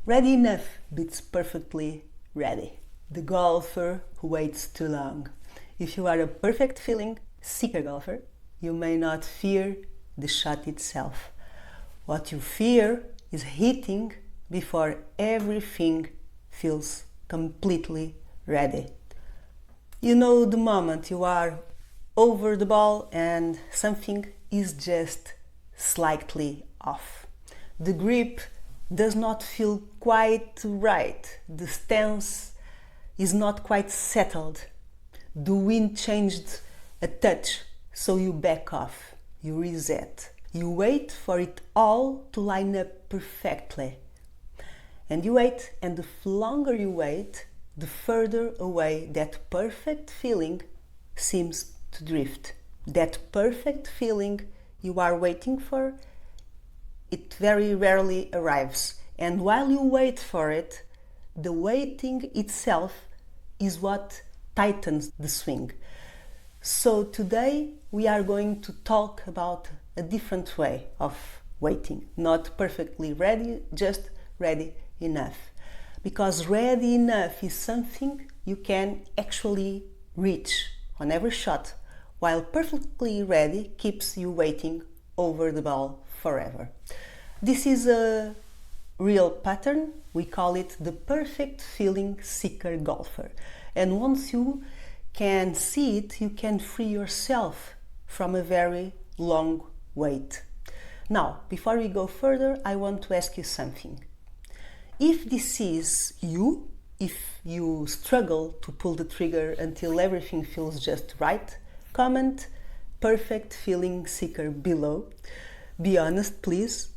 Ready enough beats perfectly ready. The golfer who waits too long. If you are a perfect feeling seeker golfer, you may not fear the shot itself. What you fear is hitting before everything feels completely ready. You know the moment you are over the ball and something is just slightly off. The grip does not feel quite right. The stance is not quite settled. The wind changed a touch, so you back off, you reset. You wait for it all to line up perfectly. And you wait, and the longer you wait, the further away that perfect feeling seems to drift. That perfect feeling you are waiting for, it very rarely arrives. And while you wait for it, the waiting itself is what tightens the swing. So today we are going to talk about a different way of waiting. Not perfectly ready, just ready enough. Because ready enough is something you can actually reach on every shot, while perfectly ready keeps you waiting over the ball forever. This is a real pattern. We call it the perfect feeling seeker golfer. And once you can see it, you can free yourself from a very long wait. Now, before we go further, I want to ask you something. If this is you, if you struggle to pull the trigger until everything feels just right, comment perfect feeling seeker below. Be honest, please.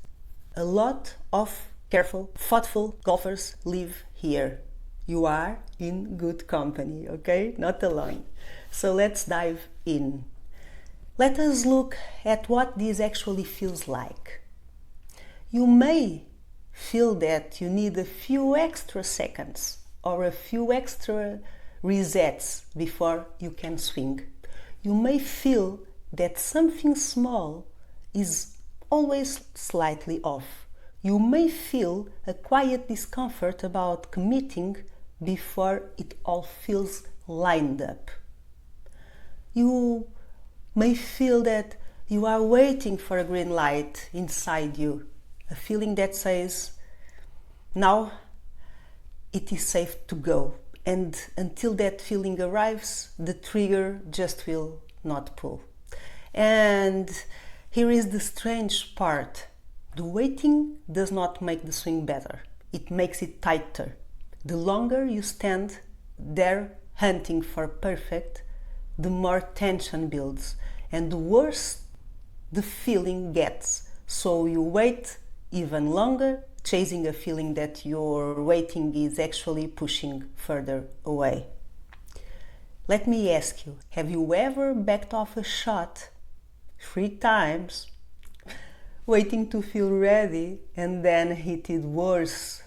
A lot of careful, thoughtful golfers live here. You are in good company, okay? Not alone. So let's dive in. Let us look at what this actually feels like. You may feel that you need a few extra seconds or a few extra resets before you can swing. You may feel that something small is always slightly off. You may feel a quiet discomfort about committing before it all feels lined up. You may feel that you are waiting for a green light inside you, a feeling that says, now it is safe to go. And until that feeling arrives, the trigger just will not pull. And here is the strange part. The waiting does not make the swing better. It makes it tighter. The longer you stand there hunting for perfect, the more tension builds and the worse the feeling gets. So you wait even longer, chasing a feeling that your waiting is actually pushing further away. Let me ask you, have you ever backed off a shot 3 times, waiting to feel ready, and then hit it worse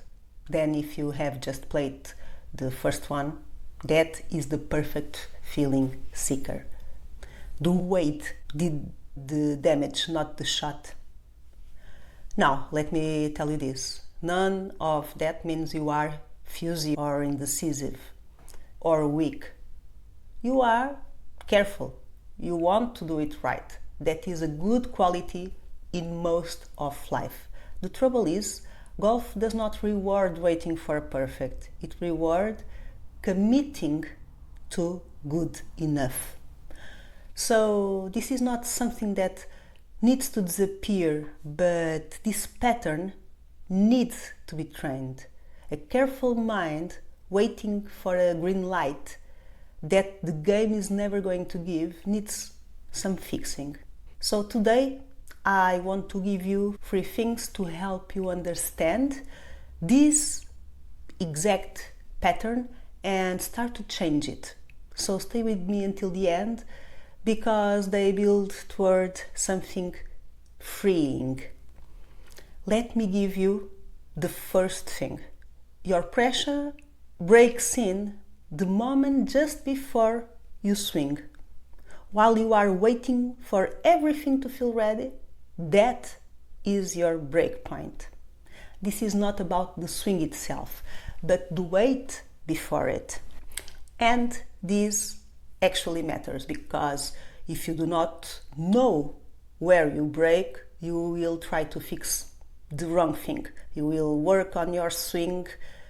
than if you have just played the first one? That is the perfect feeling seeker. The wait did the damage, not the shot. Now, let me tell you this. None of that means you are fusy or indecisive or weak. You are careful. You want to do it right. That is a good quality in most of life. The trouble is, golf does not reward waiting for perfect. It rewards committing to good enough. So this is not something that needs to disappear, but this pattern needs to be trained. A careful mind waiting for a green light that the game is never going to give needs some fixing. So today I want to give you 3 things to help you understand this exact pattern and start to change it. So stay with me until the end, because they build toward something freeing. Let me give you the first thing. Your pressure breaks in the moment just before you swing. While you are waiting for everything to feel ready, that is your break point. This is not about the swing itself, but the weight before it. And this actually matters, because if you do not know where you break, you will try to fix the wrong thing. You will work on your swing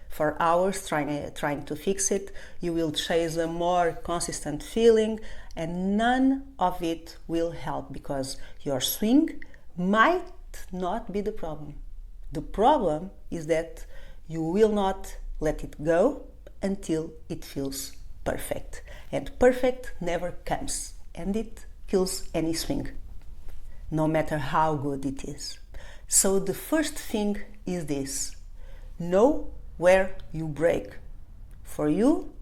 for hours trying to fix it. You will chase a more consistent feeling, and none of it will help, because your swing might not be the problem. The problem is that you will not let it go until it feels perfect. And perfect never comes, and it kills any swing, no matter how good it is. So the first thing is this: know where you break. For you,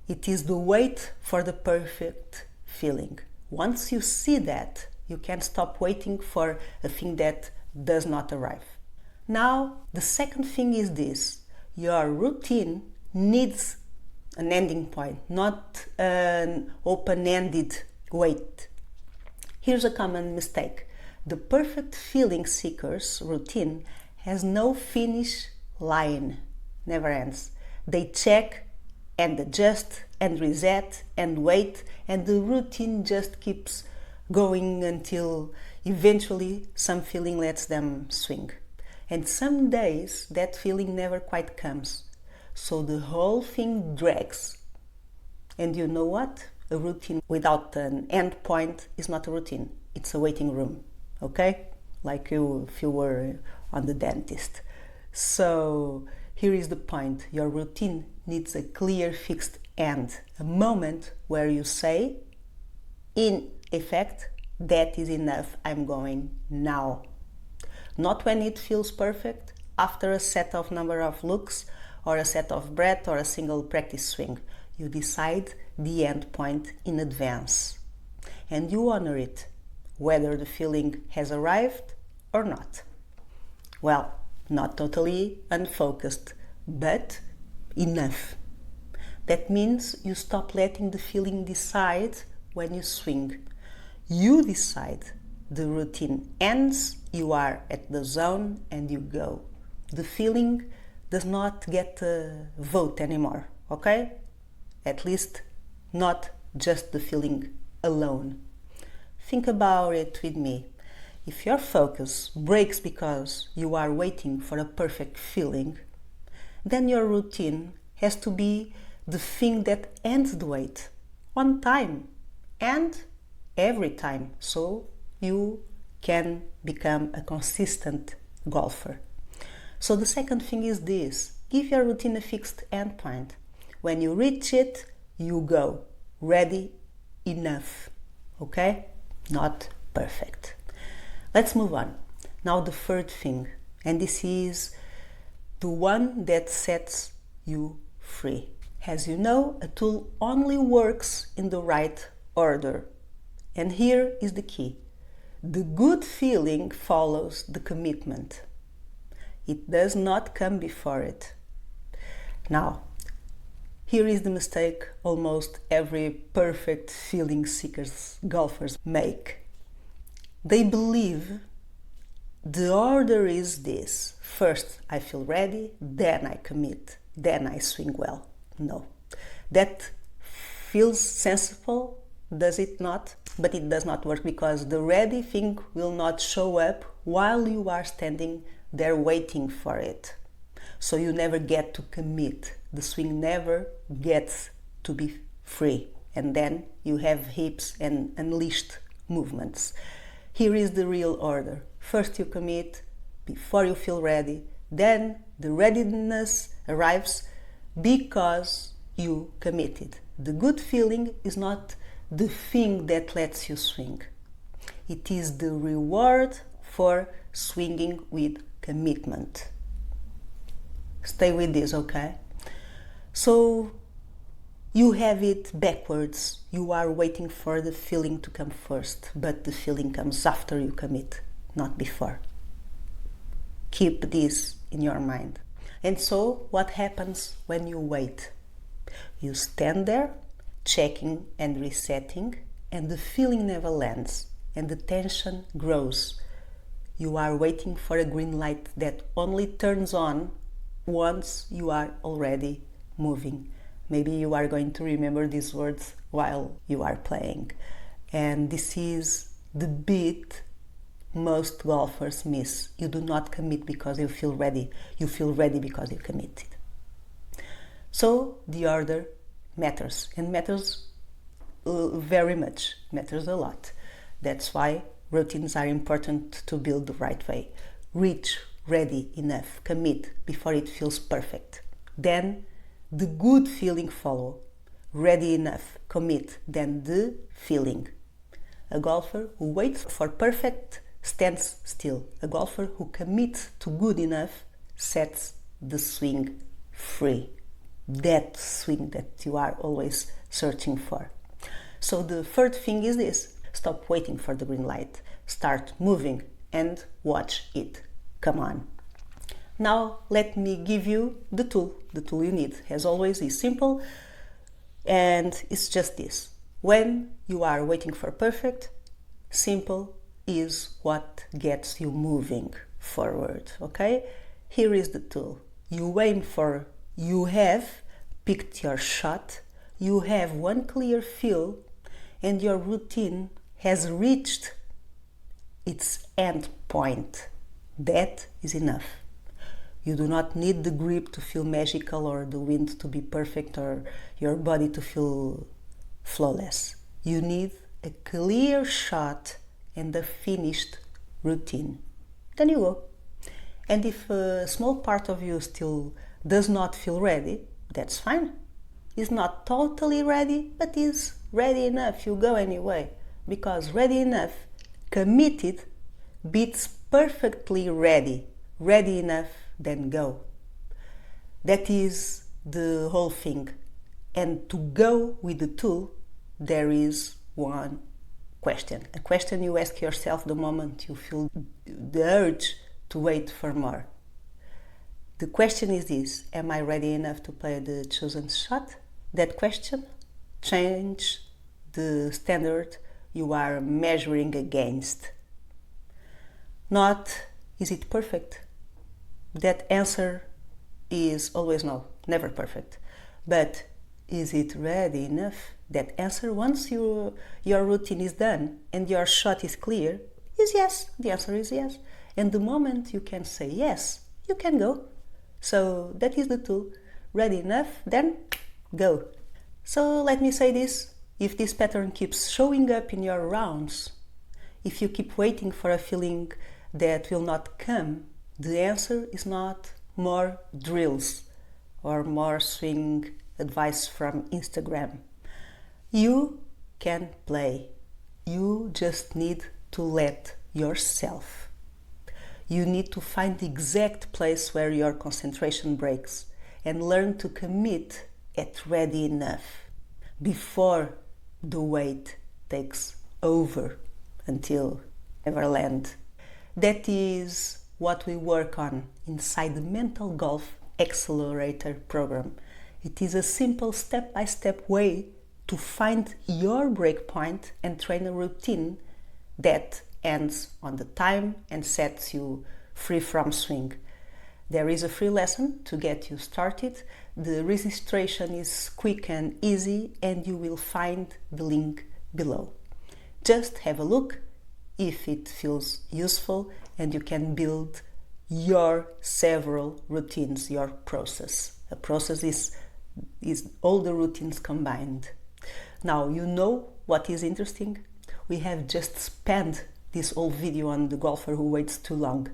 it is the wait for the perfect feeling. Once you see that, you can stop waiting for a thing that does not arrive. Now, the second thing is this: your routine needs an ending point, not an open-ended wait. Here's a common mistake. The perfect feeling seeker's routine has no finish line, never ends. They check and adjust and reset and wait, and the routine just keeps going until eventually some feeling lets them swing. And some days that feeling never quite comes. So the whole thing drags. And you know what? A routine without an end point is not a routine. It's a waiting room. Okay? Like if you were on the dentist. So here is the point. Your routine needs a clear, fixed end. A moment where you say, in effect, that is enough, I'm going now. Not when it feels perfect, after a set of number of looks, or a set of breath, or a single practice swing. You decide the end point in advance. And you honor it, whether the feeling has arrived or not. Well, not totally unfocused, but enough. That means you stop letting the feeling decide when you swing. You decide. The routine ends, you are at the zone, and you go. The feeling does not get a vote anymore, okay? At least not just the feeling alone. Think about it with me. If your focus breaks because you are waiting for a perfect feeling, then your routine has to be the thing that ends the wait on time and every time, so you can become a consistent golfer. So the second thing is this: give your routine a fixed endpoint. When you reach it, you go. Ready, enough. Okay? Not perfect. Let's move on. Now the third thing, and this is the one that sets you free. As you know, a tool only works in the right order. And here is the key. The good feeling follows the commitment. It does not come before it. Now, here is the mistake almost every perfect feeling seekers golfers make. They believe the order is this: first I feel ready, then I commit, then I swing well. No. That feels sensible, does it not? But it does not work, because the ready thing will not show up while you are standing there waiting for it. So you never get to commit. The swing never gets to be free. And then you have hips and unleashed movements. Here is the real order. First you commit before you feel ready. Then the readiness arrives because you committed. The good feeling is not the thing that lets you swing. It is the reward for swinging with commitment. Stay with this, okay? So you have it backwards. You are waiting for the feeling to come first, but the feeling comes after you commit, not before. Keep this in your mind. And so what happens when you wait? You stand there, checking and resetting, and the feeling never lands, and the tension grows. You are waiting for a green light that only turns on once you are already moving. Maybe you are going to remember these words while you are playing. And this is the bit most golfers miss. You do not commit because you feel ready. You feel ready because you committed. So the order matters, and matters very much, matters a lot. That's why routines are important to build the right way. Reach ready enough, commit before it feels perfect. Then the good feeling follow. Ready enough, commit, then the feeling. A golfer who waits for perfect stands still. A golfer who commits to good enough sets the swing free. That swing that you are always searching for. So the third thing is this: stop waiting for the green light. Start moving and watch it. Come on. Now let me give you the tool. The tool you need, as always, is simple, and it's just this. When you are waiting for perfect, simple is what gets you moving forward, okay? Here is the tool. You have picked your shot, you have one clear feel, and your routine has reached its end point. That is enough. You do not need the grip to feel magical, or the wind to be perfect, or your body to feel flawless. You need a clear shot and a finished routine. Then you go. And if a small part of you still does not feel ready, that's fine. It's not totally ready, but is ready enough. You go anyway. Because ready enough, committed, beats perfectly ready. Ready enough, then go. That is the whole thing. And to go with the tool, there is one question. A question you ask yourself the moment you feel the urge to wait for more. The question is this: am I ready enough to play the chosen shot? That question changes the standard you are measuring against. Not, is it perfect? That answer is always no, never perfect. But is it ready enough? That answer, once your routine is done and your shot is clear, is yes. The answer is yes. And the moment you can say yes, you can go. So that is the tool. Ready enough, then go. So let me say this: if this pattern keeps showing up in your rounds, if you keep waiting for a feeling that will not come, the answer is not more drills or more swing advice from Instagram. You can play. You just need to let yourself. You need to find the exact place where your concentration breaks and learn to commit at ready enough before the wait takes over until Everland. That is what we work on inside the Mental Golf Accelerator program. It is a simple step-by-step way to find your breakpoint and train a routine that ends on the time and sets you free from swing. There is a free lesson to get you started. The registration is quick and easy, and you will find the link below. Just have a look if it feels useful, and you can build your several routines, your process. A process is all the routines combined. Now you know what is interesting? We have just spent this whole video on the golfer who waits too long.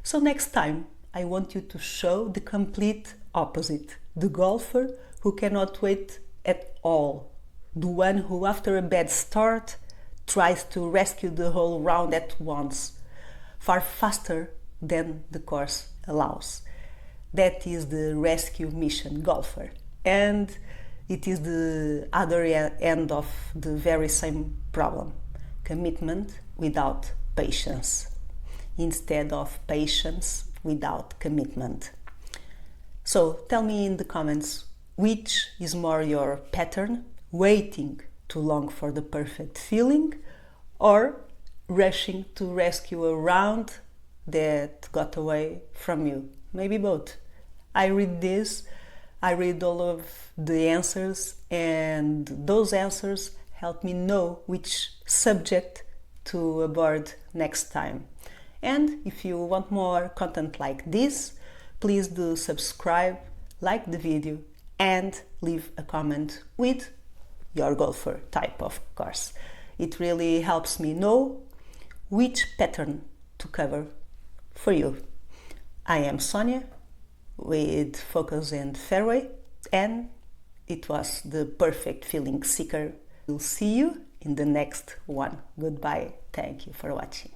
So next time I want you to show the complete opposite. The golfer who cannot wait at all. The one who after a bad start tries to rescue the whole round at once, far faster than the course allows. That is the rescue mission golfer. And it is the other end of the very same problem. Commitment without patience, instead of patience without commitment. So tell me in the comments, which is more your pattern: waiting too long for the perfect feeling, or rushing to rescue a round that got away from you? Maybe both. I read this, I read all of the answers, and those answers help me know which subject to abord next time. And if you want more content like this, please do subscribe, like the video, and leave a comment with your golfer type, of course. It really helps me know which pattern to cover for you. I am Sonia with Focus and Fairway, and it was the Perfect Feeling Seeker. We'll see you in the next one. Goodbye. Thank you for watching.